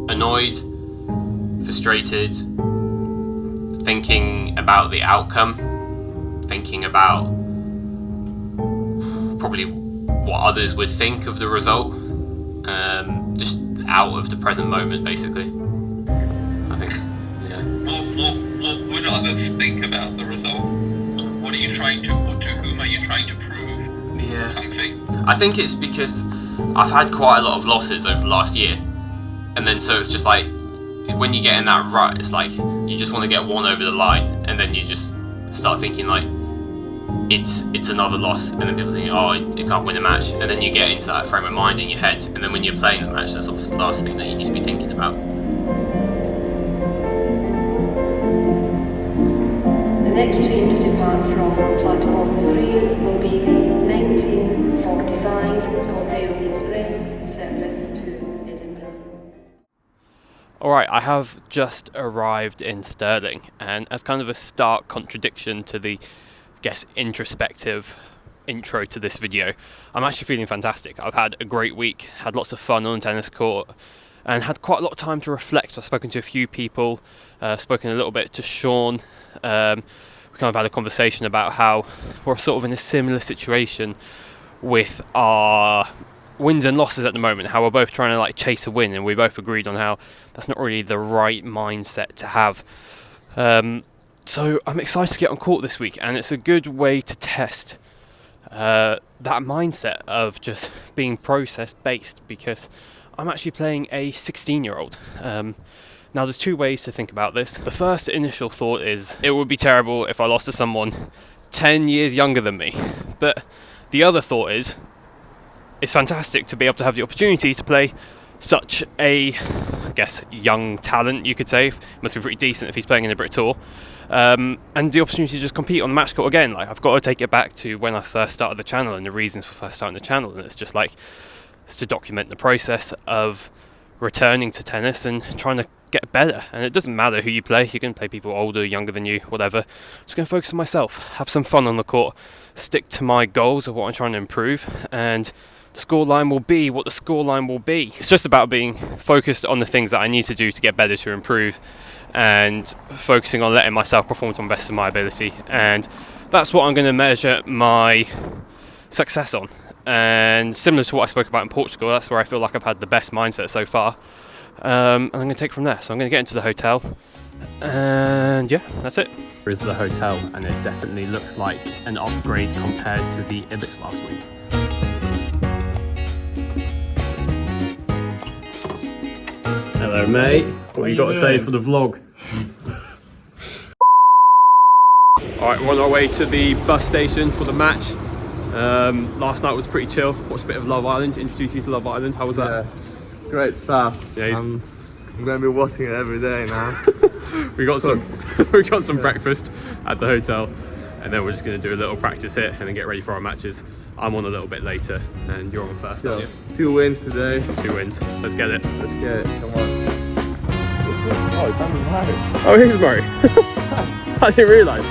Annoyed, frustrated, thinking about the outcome, thinking about probably what others would think of the result, just out of the present moment, basically. I think, yeah. What would others think about the result? What are you trying to, to whom are you trying to prove something? I think it's because I've had quite a lot of losses over the last year, and then so it's just like, when you get in that rut, it's like you just want to get one over the line, and then you just start thinking like it's another loss, and then people think, oh, you can't win a match, and then you get into that frame of mind in your head, and then when you're playing the match, that's obviously the last thing that you need to be thinking about. The next train to depart from platform 3 will be the 1945 Railway Express service to Edinburgh. Alright, I have just arrived in Stirling, and as kind of a stark contradiction to the, I guess, introspective intro to this video, I'm actually feeling fantastic. I've had a great week, had lots of fun on the tennis court, and had quite a lot of time to reflect. I've spoken to a few people, spoken a little bit to Sean. We kind of had a conversation about how we're sort of in a similar situation with our wins and losses at the moment, how we're both trying to like chase a win, and we both agreed on how that's not really the right mindset to have. So I'm excited to get on court this week, and it's a good way to test that mindset of just being process based, because I'm actually playing a 16-year-old. Now there's two ways to think about this. The first initial thought is it would be terrible if I lost to someone 10 years younger than me, but the other thought is it's fantastic to be able to have the opportunity to play such a, I guess, young talent, you could say. It must be pretty decent if he's playing in the Brit Tour. And the opportunity to just compete on the match court again. Like, I've got to take it back to when I first started the channel and the reasons for first starting the channel. And it's just like, it's to document the process of returning to tennis and trying to get better. And it doesn't matter who you play. You can play people older, younger than you, whatever. Just going to focus on myself, have some fun on the court, stick to my goals of what I'm trying to improve, and the scoreline will be what the scoreline will be. It's just about being focused on the things that I need to do to get better, to improve, and focusing on letting myself perform to the best of my ability. And that's what I'm going to measure my success on. And similar to what I spoke about in Portugal, that's where I feel like I've had the best mindset so far. And I'm going to take it from there. So I'm going to get into the hotel, and yeah, that's it. Here's the hotel, and it definitely looks like an upgrade compared to the Ibis last week. Hello mate, what you got to say for the vlog? Alright, we're on our way to the bus station for the match. Last night was pretty chill, watched a bit of Love Island, introduced you to Love Island, how was that? Yeah, great stuff. Yeah, I'm going to be watching it every day now. we got some breakfast at the hotel, and then we're just going to do a little practice here and then get ready for our matches. I'm on a little bit later, and you're on first, aren't you? 2 wins today. 2 wins, let's get it. Let's get it, come on. Oh, it's Andrew Murray. Oh, here's Murray. I didn't realise.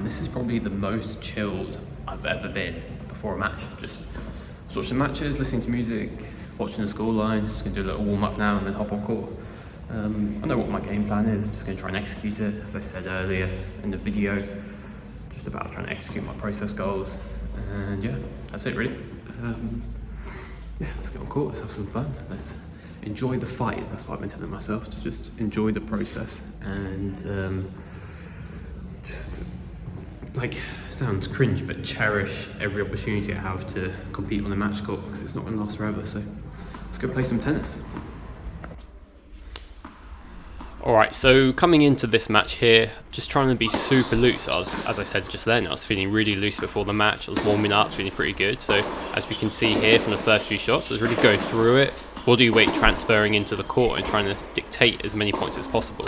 This is probably the most chilled I've ever been before a match. Just watching matches, listening to music, watching the scoreline. Just going to do a little warm up now and then hop on court. I know what my game plan is, just going to try and execute it, as I said earlier in the video. Just about trying to execute my process goals. And yeah, that's it really. Yeah, let's get on court, let's have some fun. Let's enjoy the fight. That's what I've been telling myself, to just enjoy the process and just, like, sounds cringe, but cherish every opportunity I have to compete on a match court, because it's not going to last forever. So let's go play some tennis. Alright, so coming into this match here, just trying to be super loose. As I said just then, I was feeling really loose before the match. I was warming up, feeling pretty good. So as we can see here from the first few shots, I was really going through it, body weight transferring into the court and trying to dictate as many points as possible.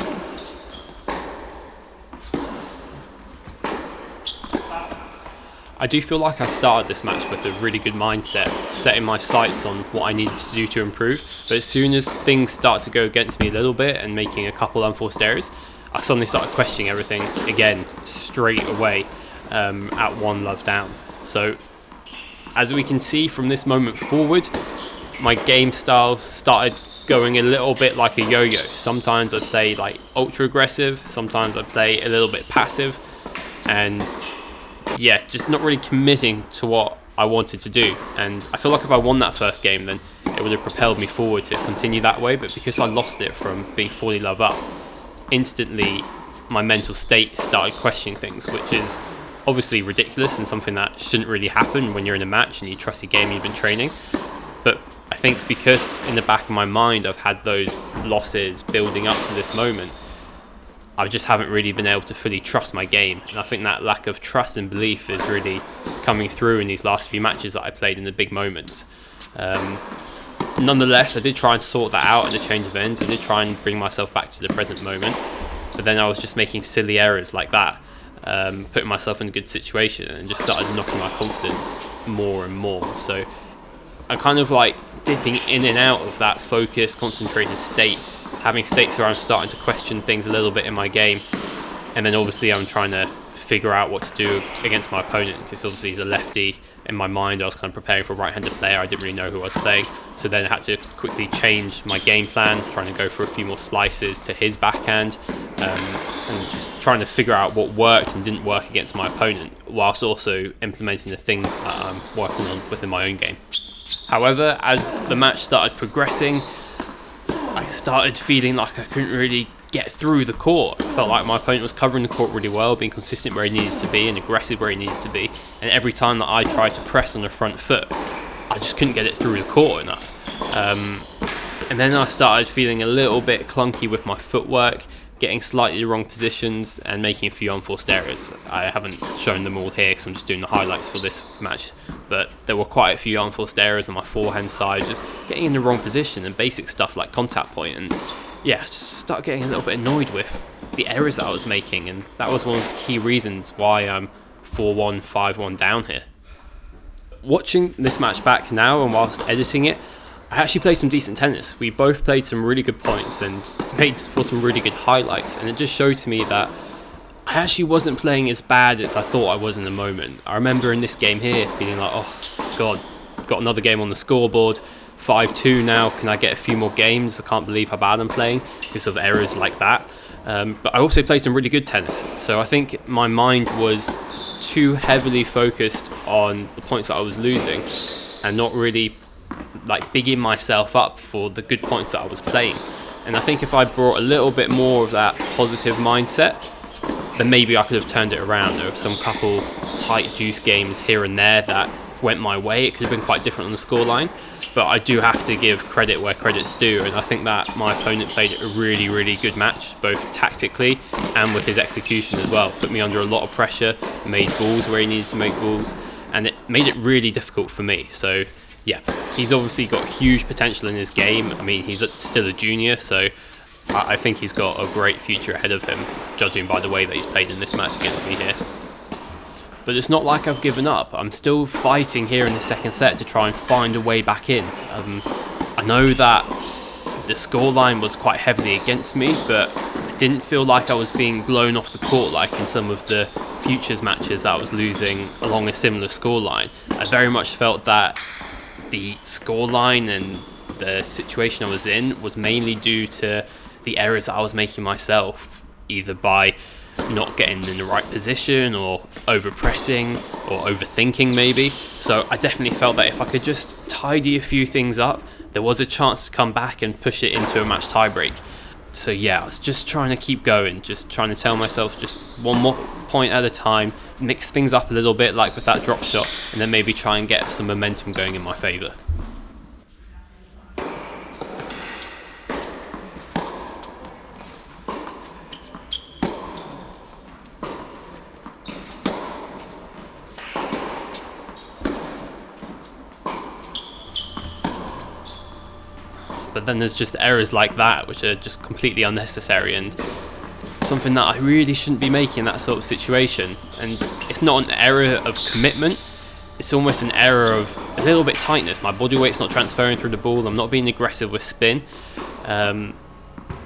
I do feel like I started this match with a really good mindset, setting my sights on what I needed to do to improve, but as soon as things start to go against me a little bit and making a couple unforced errors, I suddenly started questioning everything again straight away at 1-love down. So as we can see from this moment forward, my game style started going a little bit like a yo-yo. Sometimes I play like ultra aggressive, sometimes I play a little bit passive, and yeah, just not really committing to what I wanted to do. And I feel like if I won that first game, then it would have propelled me forward to continue that way. But because I lost it from being 40-love up, instantly my mental state started questioning things, which is obviously ridiculous and something that shouldn't really happen when you're in a match and you trust your game you've been training. But I think because in the back of my mind I've had those losses building up to this moment, I just haven't really been able to fully trust my game, and I think that lack of trust and belief is really coming through in these last few matches that I played in the big moments. Nonetheless, I did try and sort that out at the change of ends. I did try and bring myself back to the present moment, but then I was just making silly errors like that, putting myself in a good situation, and just started knocking my confidence more and more. So I'm kind of like dipping in and out of that focused, concentrated state, having states where I'm starting to question things a little bit in my game, and then obviously I'm trying to figure out what to do against my opponent, because obviously he's a lefty. In my mind I was kind of preparing for a right-handed player. I didn't really know who I was playing, so then I had to quickly change my game plan, trying to go for a few more slices to his backhand, and just trying to figure out what worked and didn't work against my opponent, whilst also implementing the things that I'm working on within my own game. However, as the match started progressing, I started feeling like I couldn't really get through the court. I felt like my opponent was covering the court really well, being consistent where he needed to be and aggressive where he needed to be, and every time that I tried to press on the front foot, I just couldn't get it through the court enough. And then I started feeling a little bit clunky with my footwork, getting slightly wrong positions and making a few unforced errors. I haven't shown them all here because I'm just doing the highlights for this match, but there were quite a few unforced errors on my forehand side, just getting in the wrong position and basic stuff like contact point, and yeah, just start getting a little bit annoyed with the errors that I was making, and that was one of the key reasons why I'm 4-1, 5-1 down here. Watching this match back now and whilst editing it, I actually played some decent tennis. We both played some really good points and made for some really good highlights, and it just showed to me that I actually wasn't playing as bad as I thought I was in the moment. I remember in this game here feeling like, oh god, got another game on the scoreboard, 5-2 now, can I get a few more games? I can't believe how bad I'm playing because of errors like that. But I also played some really good tennis, so I think my mind was too heavily focused on the points that I was losing and not really like bigging myself up for the good points that I was playing. And I think if I brought a little bit more of that positive mindset, then maybe I could have turned it around. There were some couple tight juice games here and there that went my way. It could have been quite different on the scoreline, but I do have to give credit where credit's due, and I think that my opponent played a really, really good match, both tactically and with his execution as well. Put me under a lot of pressure, made balls where he needs to make balls, and it made it really difficult for me. So yeah, he's obviously got huge potential in his game. I mean, he's still a junior, so I think he's got a great future ahead of him, judging by the way that he's played in this match against me here. But it's not like I've given up. I'm still fighting here in the second set to try and find a way back in. I know that the scoreline was quite heavily against me, but I didn't feel like I was being blown off the court like in some of the futures matches that I was losing along a similar scoreline. I very much felt that the scoreline and the situation I was in was mainly due to the errors that I was making myself, either by not getting in the right position or over-pressing or overthinking maybe. So I definitely felt that if I could just tidy a few things up, there was a chance to come back and push it into a match tiebreak. So yeah, I was just trying to keep going, just trying to tell myself just one more point at a time, mix things up a little bit like with that drop shot, and then maybe try and get some momentum going in my favour. but then there's just errors like that which are just completely unnecessary and something that I really shouldn't be making in that sort of situation. And it's not an error of commitment, it's almost an error of a little bit tightness. My body weight's not transferring through the ball, I'm not being aggressive with spin, and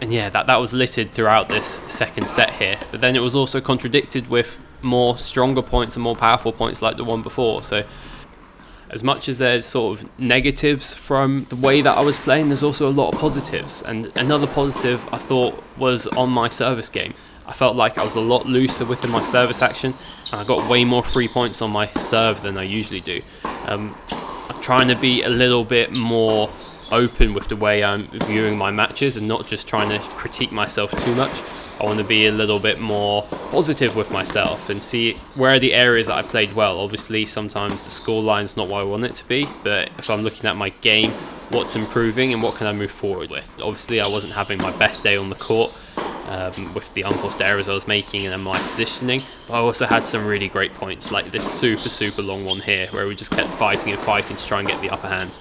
yeah, that was littered throughout this second set here. But then it was also contradicted with more stronger points and more powerful points like the one before. So as much as there's sort of negatives from the way that I was playing, there's also a lot of positives. And another positive I thought was on my service game. I felt like I was a lot looser within my service action, and I got way more free points on my serve than I usually do. I'm trying to be a little bit more open with the way I'm viewing my matches and not just trying to critique myself too much. I want to be a little bit more positive with myself and see where are the areas that I played well. Obviously sometimes the scoreline's not what I want it to be, but if I'm looking at my game, what's improving and what can I move forward with. Obviously I wasn't having my best day on the court with the unforced errors I was making and my positioning, but I also had some really great points, like this super long one here where we just kept fighting and fighting to try and get the upper hand.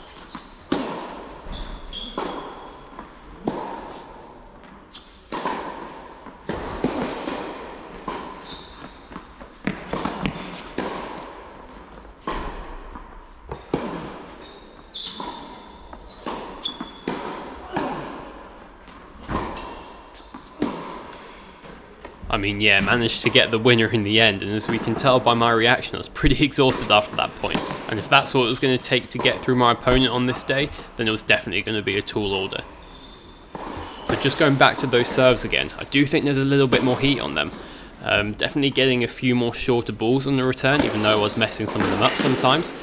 I mean, yeah, managed to get the winner in the end, and as we can tell by my reaction, I was pretty exhausted after that point. And if that's what it was going to take to get through my opponent on this day, then it was definitely going to be a tall order. But just going back to those serves again, I do think there's a little bit more heat on them. Definitely getting a few more shorter balls on the return, even though I was messing some of them up sometimes.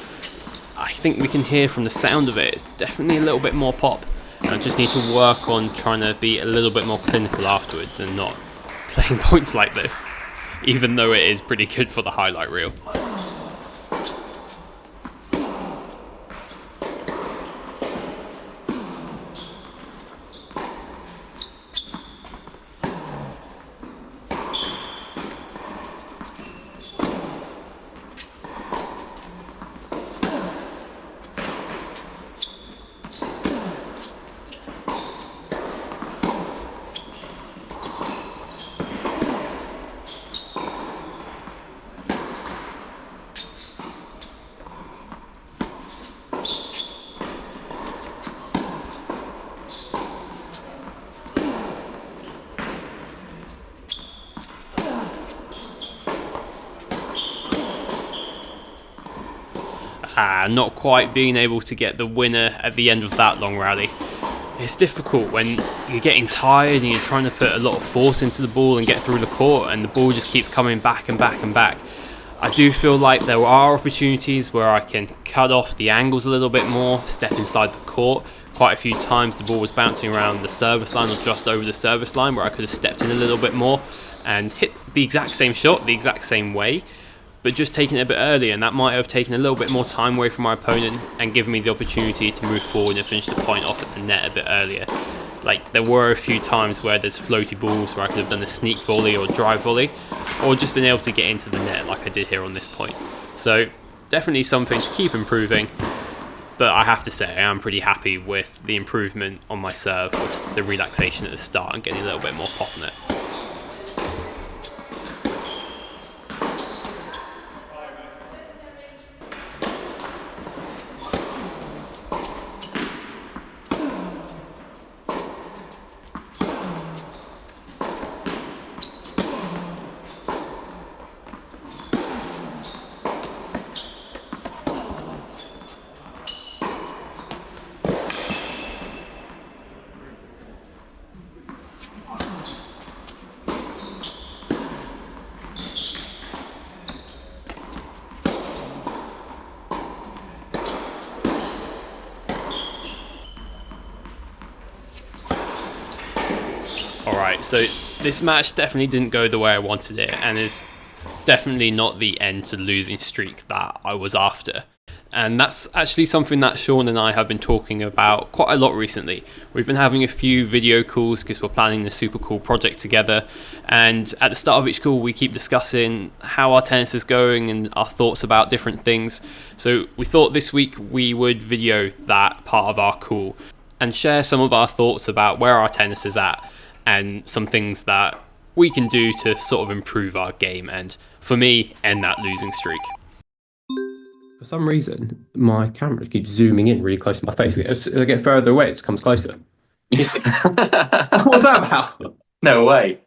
I think we can hear from the sound of it, it's definitely a little bit more pop. And I just need to work on trying to be a little bit more clinical afterwards and not playing points like this, even though it is pretty good for the highlight reel. Not quite being able to get the winner at the end of that long rally. It's difficult when you're getting tired and you're trying to put a lot of force into the ball and get through the court, and the ball just keeps coming back and back and back. I do feel like there are opportunities where I can cut off the angles a little bit more, step inside the court. Quite a few times the ball was bouncing around the service line or just over the service line where I could have stepped in a little bit more and hit the exact same shot the exact same way, but just taking it a bit earlier, and that might have taken a little bit more time away from my opponent and given me the opportunity to move forward and finish the point off at the net a bit earlier. Like, there were a few times where there's floaty balls where I could have done a sneak volley or a drive volley, or just been able to get into the net like I did here on this point. So definitely something to keep improving, but I have to say I am pretty happy with the improvement on my serve, with the relaxation at the start and getting a little bit more pop on it. Alright, so this match definitely didn't go the way I wanted it, and is definitely not the end to the losing streak that I was after. And that's actually something that Sean and I have been talking about quite a lot recently. We've been having a few video calls because we're planning this super cool project together, and at the start of each call we keep discussing how our tennis is going and our thoughts about different things. So we thought this week we would video that part of our call. and share some of our thoughts about where our tennis is at and some things that we can do to sort of improve our game and, for me, end that losing streak. For some reason, my camera keeps zooming in really close to my face. As I get further away, it just comes closer. What's that about? No way.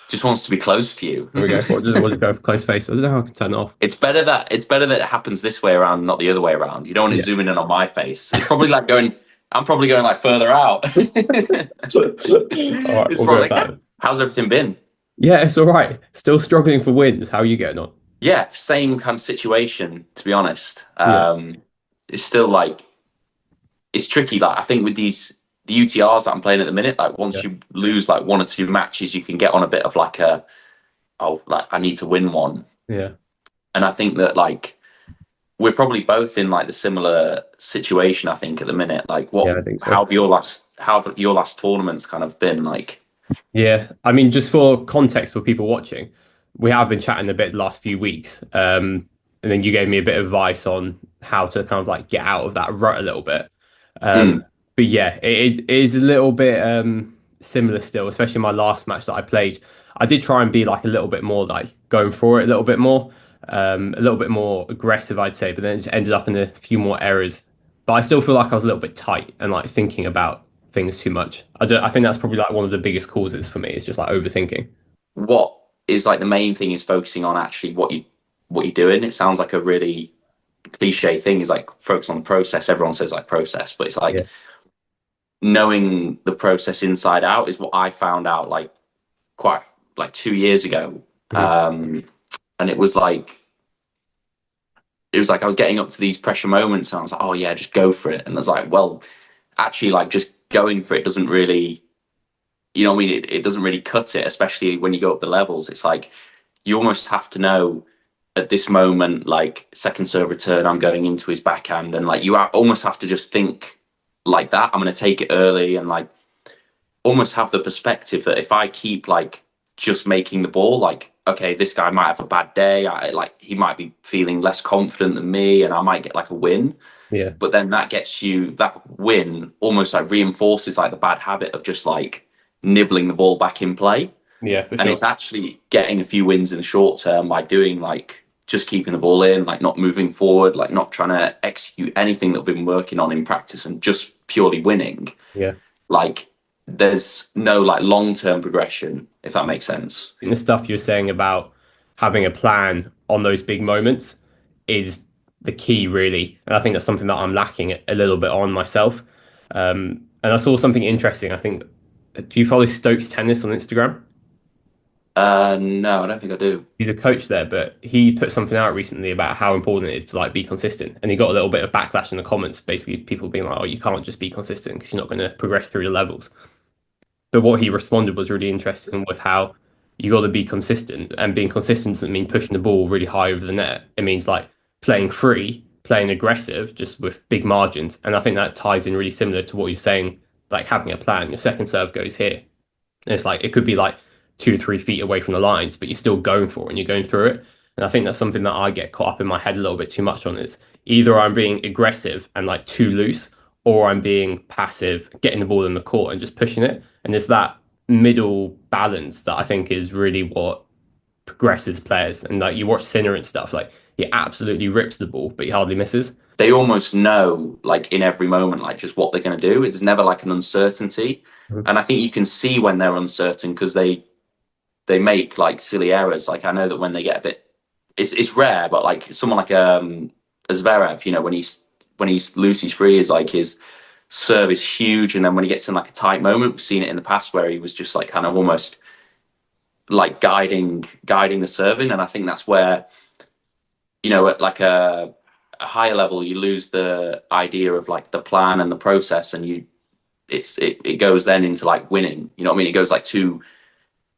Just wants to be close to you. There we go. What does it go for close face? I don't know how I can turn it off. It's better that it happens this way around, not the other way around. You don't want it zooming in on my face. It's probably like going. I'm probably going like further out. All right, It's we'll probably go with that. How's everything been? Yeah, it's all right. Still struggling for wins. How are you getting on? Yeah, same kind of situation. To be honest, Yeah. it's still like it's tricky. Like I think with the UTRs that I'm playing at the minute, like once you lose like 1 or 2 matches, you can get on a bit of like like I need to win one. Yeah. And I think that like we're probably both in like the similar situation. I think at the minute, like I think so. how have your last tournaments kind of been like? Yeah, I mean, just for context for people watching, we have been chatting a bit the last few weeks, and then you gave me a bit of advice on how to kind of like get out of that rut a little bit. But yeah, it is a little bit similar still, especially my last match that I played. I did try and be like a little bit more like going for it a little bit more, a little bit more aggressive, I'd say, but then it just ended up in a few more errors. But I still feel like I was a little bit tight and like thinking about things too much. I think that's probably like one of the biggest causes for me. It's just like overthinking. What is like the main thing is focusing on actually what you're doing. It sounds like a really cliche thing is like focus on the process. Everyone says like process, but it's like knowing the process inside out is what I found out like quite like 2 years ago. And it was like I was getting up to these pressure moments and I was like, oh yeah, just go for it. And I was like, well, actually like just going for it doesn't really, you know what I mean? It doesn't really cut it, especially when you go up the levels. It's like you almost have to know at this moment, like second serve return, I'm going into his backhand, and like you almost have to just think like that. I'm going to take it early, and like almost have the perspective that if I keep like just making the ball, like okay, this guy might have a bad day. Like he might be feeling less confident than me, and I might get like a win. Yeah. But then that win almost like reinforces like the bad habit of just like nibbling the ball back in play. Yeah, for and sure. It's actually getting a few wins in the short term by doing like just keeping the ball in, like not moving forward, like not trying to execute anything that we've been working on in practice and just purely winning. Yeah. Like there's no like long-term progression, if that makes sense. And the stuff you're saying about having a plan on those big moments is the key, really. And I think that's something that I'm lacking a little bit on myself. And I saw something interesting. I think, do you follow Stokes Tennis on Instagram? No, I don't think I do. He's a coach there, but he put something out recently about how important it is to like be consistent. And he got a little bit of backlash in the comments, basically people being like, oh, you can't just be consistent because you're not going to progress through the levels. But what he responded was really interesting with how you got to be consistent, and being consistent doesn't mean pushing the ball really high over the net. It means like playing free, playing aggressive, just with big margins. And I think that ties in really similar to what you're saying, like having a plan. Your second serve goes here. And it's like, it could be like 2 or 3 feet away from the lines, but you're still going for it and you're going through it. And I think that's something that I get caught up in my head a little bit too much on. Is either I'm being aggressive and like too loose, or I'm being passive, getting the ball in the court and just pushing it. And there's that middle balance that I think is really what progresses players. And like you watch Sinner and stuff, like he absolutely rips the ball, but he hardly misses. They almost know, like in every moment, like just what they're going to do. It's never like an uncertainty. And I think you can see when they're uncertain because they make like silly errors. Like I know that when they get a bit, it's rare, but like someone like Zverev, you know, when he's loose, he's free, is like his serve is huge, and then when he gets in like a tight moment, we've seen it in the past where he was just like kind of almost like guiding the serving. And I think that's where, you know, at like a higher level, you lose the idea of like the plan and the process, and it goes then into like winning. You know what I mean? It goes like too.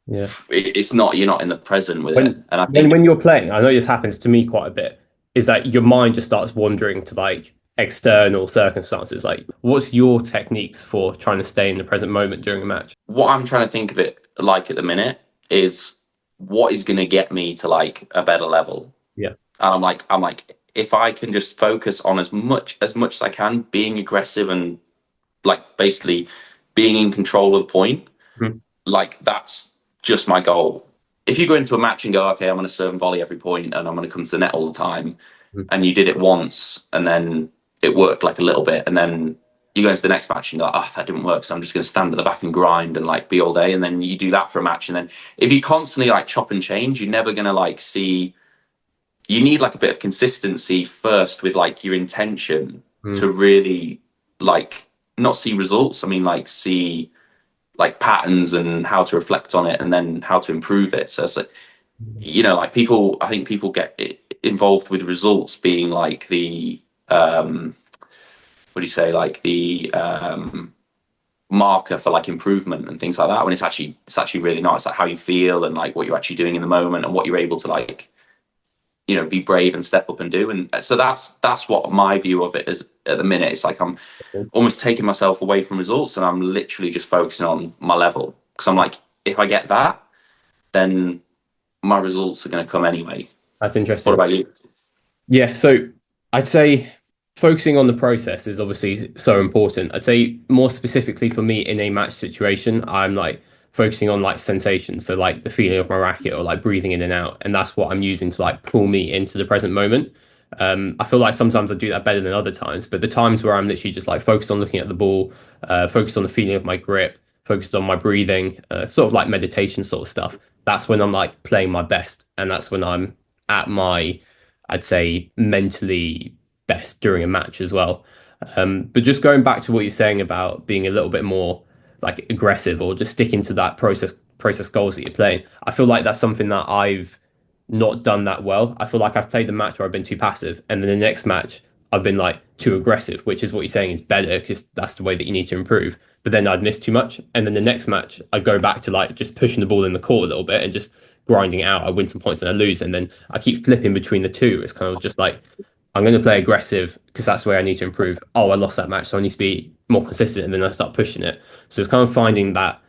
Yeah. It's not, you're not in the present with it. And I think when you're playing, I know this happens to me quite a bit, is that your mind just starts wandering to like external circumstances. Like, what's your techniques for trying to stay in the present moment during a match? What I'm trying to think of it like at the minute is what is going to get me to like a better level. Yeah. And I'm like, if I can just focus on as much as I can, being aggressive and like basically being in control of the point. Mhm. Like that's just my goal. If you go into a match and go, okay, I'm going to serve and volley every point, and I'm going to come to the net all the time, Mhm. and you did it once, and then it worked like a little bit, and then you go into the next match and you're like, oh, that didn't work, so I'm just going to stand at the back and grind and like be all day, and then you do that for a match, and then if you constantly like chop and change, you're never going to like see. You need like a bit of consistency first with like your intention Mhm. to really like not see results. I mean, like see like patterns and how to reflect on it and then how to improve it. So it's like, like people, I think people get involved with results being like the, what do you say, like the marker for like improvement and things like that. When it's actually really not. It's like how you feel and like what you're actually doing in the moment and what you're able to like, be brave and step up and do. And so that's what my view of it is at the minute. It's like I'm almost taking myself away from results and I'm literally just focusing on my level because I'm like, if I get that, then my results are going to come anyway. That's What interesting. about you? Yeah, so I'd say focusing on the process is obviously so important. I'd say more specifically for me in a match situation, I'm like focusing on like sensations, so like the feeling of my racket or like breathing in and out, and that's what I'm using to like pull me into the present moment. I feel like sometimes I do that better than other times, but the times where I'm literally just like focused on looking at the ball, focused on the feeling of my grip, focused on my breathing, sort of like meditation sort of stuff. That's when I'm like playing my best, and that's when I'm at my, I'd say, mentally best during a match as well. But just going back to what you're saying about being a little bit more like aggressive or just sticking to that process goals that you're playing, I feel like that's something that I've not done that well. I feel like I've played the match where I've been too passive, and then the next match I've been like too aggressive, which is what you're saying is better because that's the way that you need to improve. But then I'd miss too much, and then the next match I go back to like just pushing the ball in the court a little bit and just grinding it out. I win some points and I lose, and then I keep flipping between the two. It's kind of just like I'm going to play aggressive because that's the way I need to improve. Oh, I lost that match, so I need to be more consistent, and then I start pushing it. So it's kind of finding that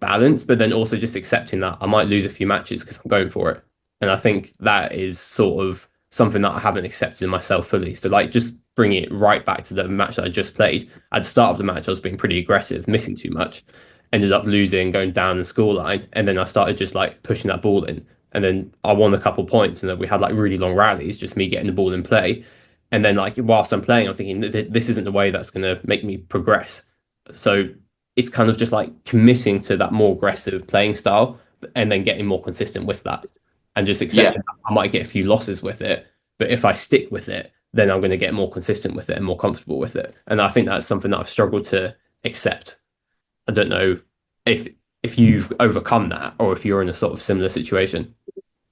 balance, but then also just accepting that I might lose a few matches because I'm going for it. And I think that is sort of something that I haven't accepted in myself fully. So like just bringing it right back to the match that I just played. At the start of the match, I was being pretty aggressive, missing too much, ended up losing, going down the scoreline, and then I started just like pushing that ball in. And then I won a couple points, and then we had like really long rallies, just me getting the ball in play. And then like whilst I'm playing, I'm thinking this isn't the way that's going to make me progress. So it's kind of just like committing to that more aggressive playing style and then getting more consistent with that and just Yeah, accepting that I might get a few losses with it. But if I stick with it, then I'm going to get more consistent with it and more comfortable with it. And I think that's something that I've struggled to accept. I don't know if if you've overcome that or if you're in a sort of similar situation.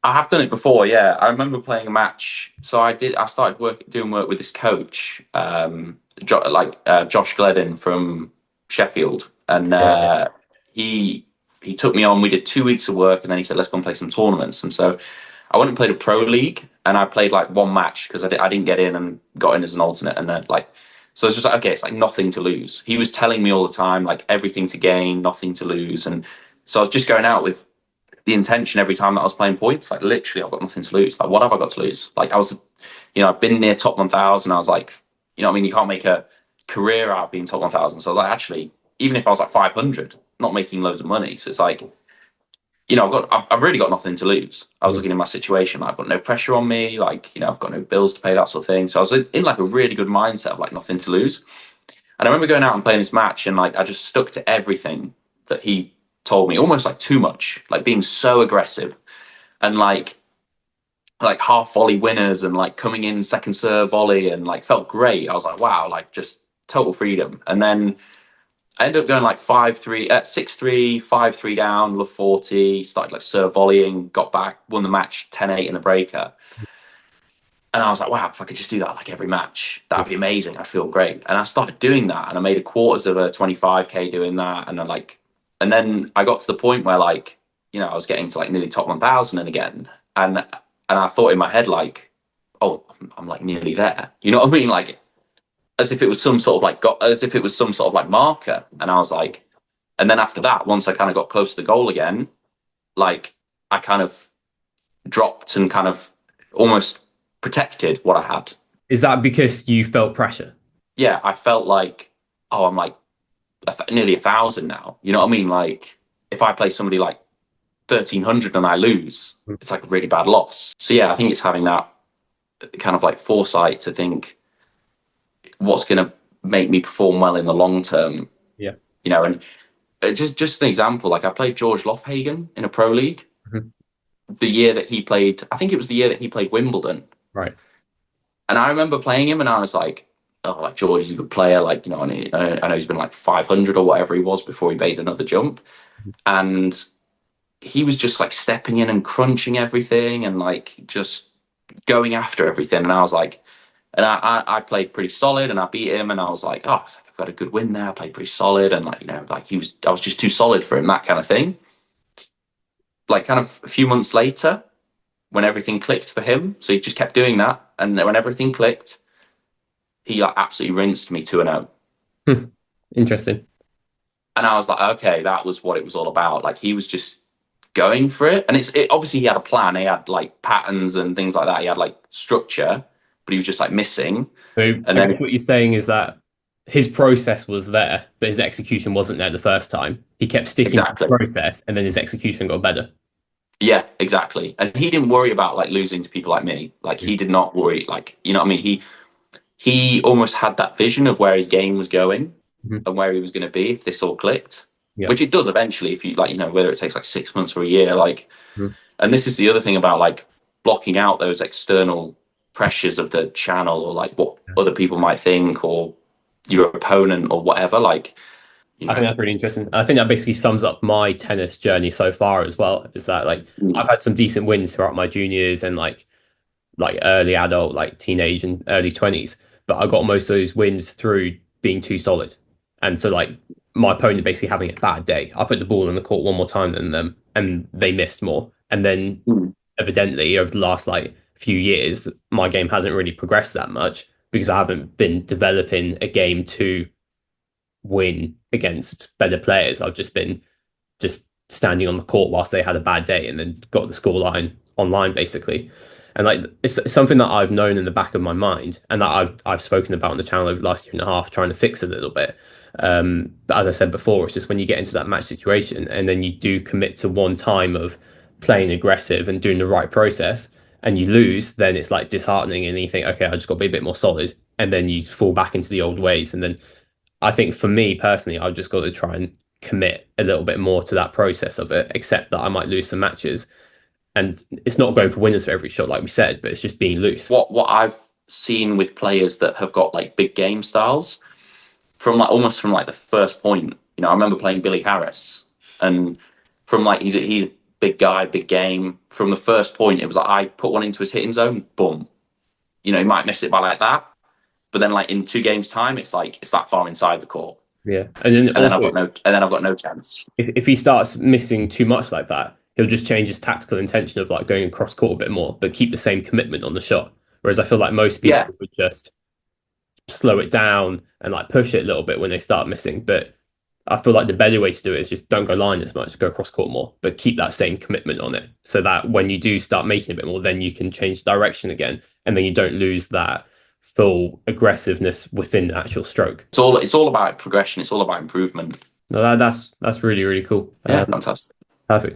I have done it before. Yeah, I remember playing a match. So I did. I started doing work with this coach, Josh Gledden from Sheffield, and Yeah, yeah. he took me on. We did 2 weeks of work, and then he said, "Let's go and play some tournaments." And so I went and played a pro league, and I played like one match because I didn't get in and got in as an alternate, and then like. So it's just like, okay, it's like nothing to lose. He was telling me all the time, like everything to gain, nothing to lose. And so I was just going out with the intention every time that I was playing points. Like literally, I've got nothing to lose. Like what have I got to lose? Like I was, I've been near top 1,000. I was like, what I mean? You can't make a career out of being top 1,000. So I was like, actually, even if I was like 500, not making loads of money. So it's like, I've really got nothing to lose. I was Mm. looking in my situation, like, I've got no pressure on me. Like, I've got no bills to pay, that sort of thing. So I was in like a really good mindset of like nothing to lose. And I remember going out and playing this match, and like I just stuck to everything that he told me, almost like too much, like being so aggressive and like half volley winners and like coming in second serve volley and like felt great. I was like, wow, like just total freedom. And then I ended up going like 5-3, 6-3, 5-3 down, love 40, started like serve volleying, got back, won the match 10-8 in the breaker. And I was like, wow, if I could just do that like every match, that'd be amazing. I'd feel great. And I started doing that, and I made a quarters of a 25K doing that. And then I got to the point where like, I was getting to like nearly top 1,000 and again. And I thought in my head, like, oh, I'm like nearly there. You know what I mean? Like, as if it was some sort of like, as if it was some sort of like marker. And I was like, and then after that, once I kind of got close to the goal again, like I kind of dropped and kind of almost protected what I had. Is that because you felt pressure? Yeah, I felt like, oh, I'm like nearly 1,000 now. You know what I mean? Like if I play somebody like 1,300 and I lose, it's like a really bad loss. So yeah, I think it's having that kind of like foresight to think what's going to make me perform well in the long term. Yeah. You know, and just an example, like I played George Lofhagen in a pro league Mhm. the year that he played. I think it was the year that he played Wimbledon. Right. And I remember playing him, and I was like, "Oh, like George is a good player. Like, you know, and I know he's been like 500 or whatever he was before he made another jump." And he was just like stepping in and crunching everything and like just going after everything. And I was like, and I played pretty solid, and I beat him, and I was like, "Oh, I've got a good win there. I played pretty solid," and like, you know, like I was just too solid for him, that kind of thing. Like, kind of a few months later, when everything clicked for him, so he just kept doing that, and when everything clicked, he like absolutely rinsed me 2-0. Interesting. And I was like, okay, that was what it was all about. Like he was just going for it, and obviously he had a plan. He had like patterns and things like that. He had like structure, but he was just like missing. So And I guess then what you're saying is that his process was there, but his execution wasn't there the first time. He kept sticking to the exactly, process, and then his execution got better. yeah, exactly. And he didn't worry about like losing to people like me. Like he did not worry. Like you know what I mean. He almost had that vision of where his game was going Mhm. and where he was going to be if this all clicked, Yeah. which it does eventually. If you like, you know, whether it takes like 6 months or a year, like. Mhm. And this is the other thing about like blocking out those external pressures of the channel or like what other people might think or your opponent or whatever. Like, you I think know, that's really interesting. I think that basically sums up my tennis journey so far as well. Is that like I've had some decent wins throughout my juniors and like early adult, like teenage and early 20s. But I got most of those wins through being too solid. And so like my opponent basically having a bad day. I put the ball in the court one more time than them and they missed more. And then evidently over the last like few years, my game hasn't really progressed that much because I haven't been developing a game to win against better players. I've just been just standing on the court whilst they had a bad day and then got the scoreline online basically. And like it's something that I've known in the back of my mind and that I've spoken about on the channel over the last year and a half, trying to fix a little bit. But as I said before, it's just when you get into that match situation and then you do commit to one time of playing aggressive and doing the right process and you lose, then it's like disheartening and you think, okay, I just got to be a bit more solid. And then you fall back into the old ways. And then I think for me personally, I've just got to try and commit a little bit more to that process of it, except that I might lose some matches. And it's not going for winners for every shot, like we said, but it's just being loose. what I've seen with players that have got like big game styles from like almost from like the first point. You know, I remember playing Billy Harris and from like he's a big guy, big game. From the first point, it was like I put one into his hitting zone, boom. You know, he might miss it by like that. But then like in 2 games time, it's like it's that far inside the court. Yeah. And then And then also, I've got no chance. if he starts missing too much like that, he'll just change his tactical intention of like going across court a bit more, but keep the same commitment on the shot. Whereas I feel like most Yeah. people would just slow it down and like push it a little bit when they start missing. But I feel like the better way to do it is just don't go line as much, go across court more, but keep that same commitment on it. So that when you do start making a bit more, then you can change direction again. And then you don't lose that full aggressiveness within the actual stroke. It's all about progression. It's all about improvement. No, that's really, really cool. Yeah, fantastic. Perfect.